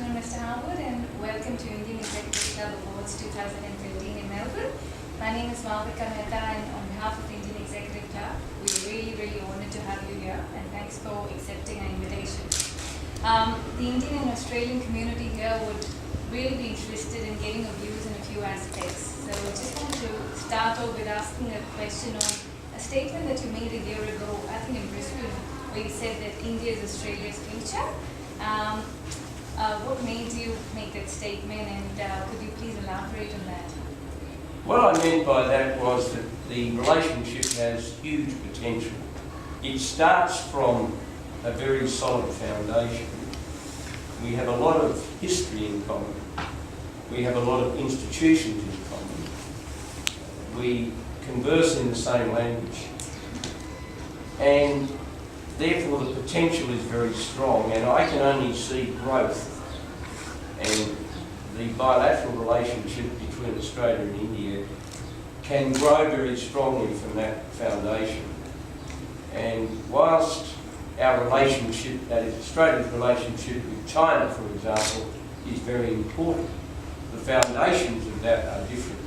afternoon, Mr. Harwood, and welcome to Indian Executive Club Awards 2013 in Melbourne. My name is Malvika, Mehta, and on behalf of Indian Executive Club, we're really honored to have you here, and thanks for accepting our invitation. The Indian and Australian community here would really be interested in getting your views in a few aspects. So I just want to start off with asking a question on a statement that you made a year ago, I think in Brisbane, where you said that India is Australia's future. What made you make that statement, and could you please elaborate on that? What I meant by that was that the relationship has huge potential. It starts from a very solid foundation. We have a lot of history in common. We have a lot of institutions in common. We converse in the same language. And therefore the potential is very strong, and I can only see growth. And the bilateral relationship between Australia and India can grow very strongly from that foundation. And whilst our relationship, that is Australia's relationship with China, for example, is very important, the foundations of that are different.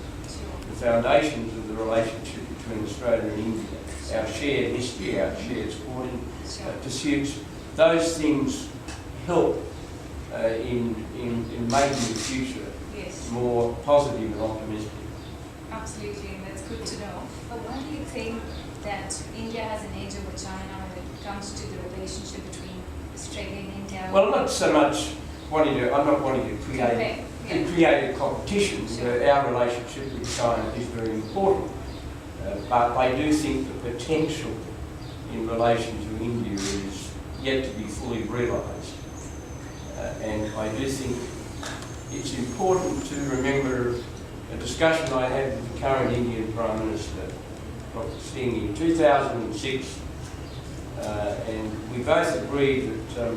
The foundations of the relationship between Australia and India, our shared history, our shared sporting pursuits, those things help in making the future more positive and optimistic. Absolutely, and that's good to know. But why do you think that India has an edge over China when it comes to the relationship between Australia and India? Well, I'm not so much I'm not wanting to create a competition. Sure. Our relationship with China is very important. But I do think the potential in relation to India is yet to be fully realised. And I do think it's important to remember a discussion I had with the current Indian Prime Minister, Dr. Singh, in 2006, and we both agreed that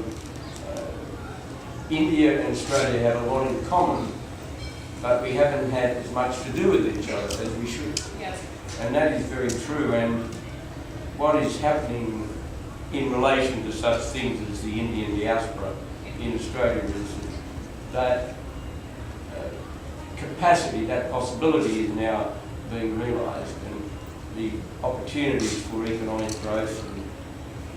India and Australia have a lot in common, but we haven't had as much to do with each other as we should. Yes. And that is very true. And what is happening in relation to such things as the Indian diaspora in Australia is that capacity, that possibility is now being realised, and the opportunities for economic growth and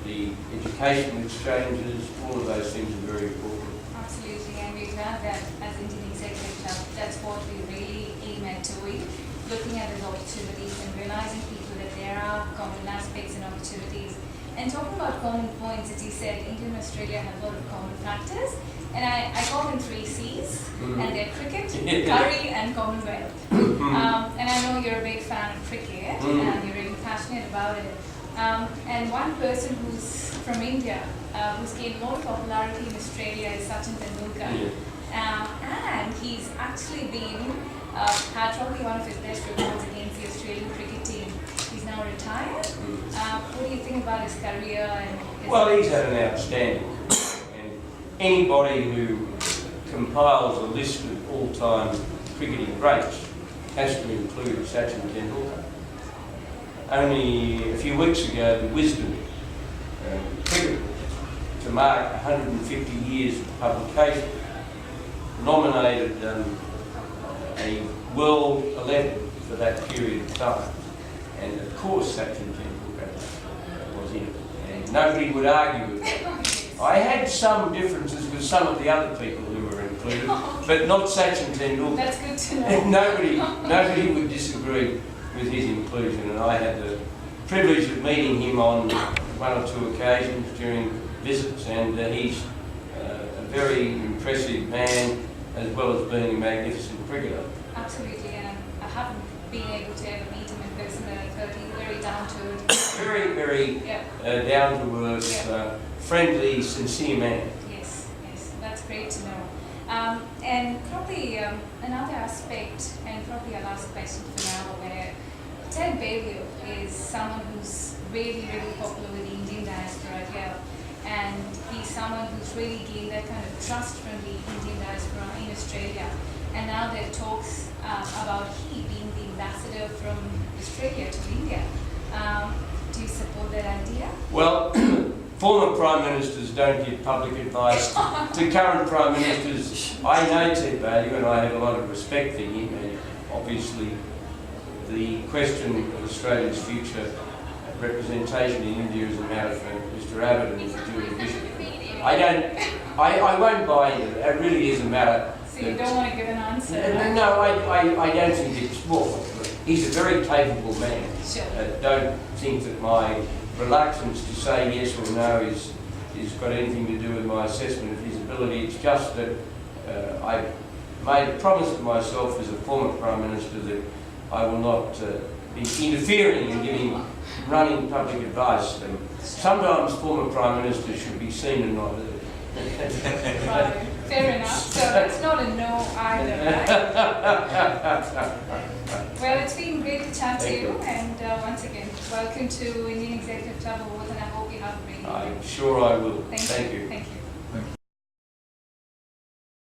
the educational exchanges, all of those things are very important. Absolutely, and we're glad that as Indian Executive Club, that's what we really aim at doing, looking at those opportunities and realising people that there are common aspects and opportunities. And talking about common points, as you said, India and Australia have a lot of common factors, and I call them 3 C's, and they're cricket, curry, and Commonwealth. And I know you're a big fan of cricket, and you're really passionate about it. And one person who's from India, who's gained more popularity in Australia is Sachin Tendulkar. And he's actually had probably one of his best records against the Australian cricket team. He's now retired. What do you think about his career? Well, he's had an outstanding career. And anybody who compiles a list of all-time cricketing greats has to include Sachin Tendulkar. Only a few weeks ago, the Wisdom cricket book, to mark 150 years of publication, nominated a World 11 for that period of time. And of course Sachin Tendulkar was in it, and nobody would argue with that. I had some differences with some of the other people who were included, but not Sachin Tendulkar. That's good to know. Nobody would disagree with his inclusion, and I had the privilege of meeting him on 1 or 2 occasions during visits, and he's a very impressive man, as well as being a magnificent cricketer. Absolutely, and I haven't been able to ever meet him in person, but I've heard he's very down to earth. Very down to earth, friendly, sincere man. Yes, that's great to know. And probably another aspect, and probably our last question for now, where Ted Bailey is someone who's really popular with the Indian diaspora here, and he's someone who's really gained that kind of trust from the Indian diaspora in Australia. And now there are talks about he being the ambassador from Australia to India. Do you support that idea? Well, former Prime Ministers don't give public advice to current Prime Ministers. I know Ted Baillieu and I have a lot of respect for him, and obviously the question of Australia's future representation in India is a matter for Mr Abbott and Mr Julie Bishop. I won't buy into it. It really is a matter. So you don't want to give an answer? No, I don't think it's, well, he's a very capable man. Sure. Don't think that my reluctance to say yes or no is got anything to do with my assessment of his ability. It's just that I made a promise to myself as a former Prime Minister that I will not be interfering in running public advice. And sometimes former Prime Ministers should be seen and not heard. Right. Fair enough. So it's not a no either, right? Well, it's been great to chat to you, and once again, welcome to Indian Executive Club Awards, and I hope you have a great evening. I'm sure I will. Thank you. you. Thank you.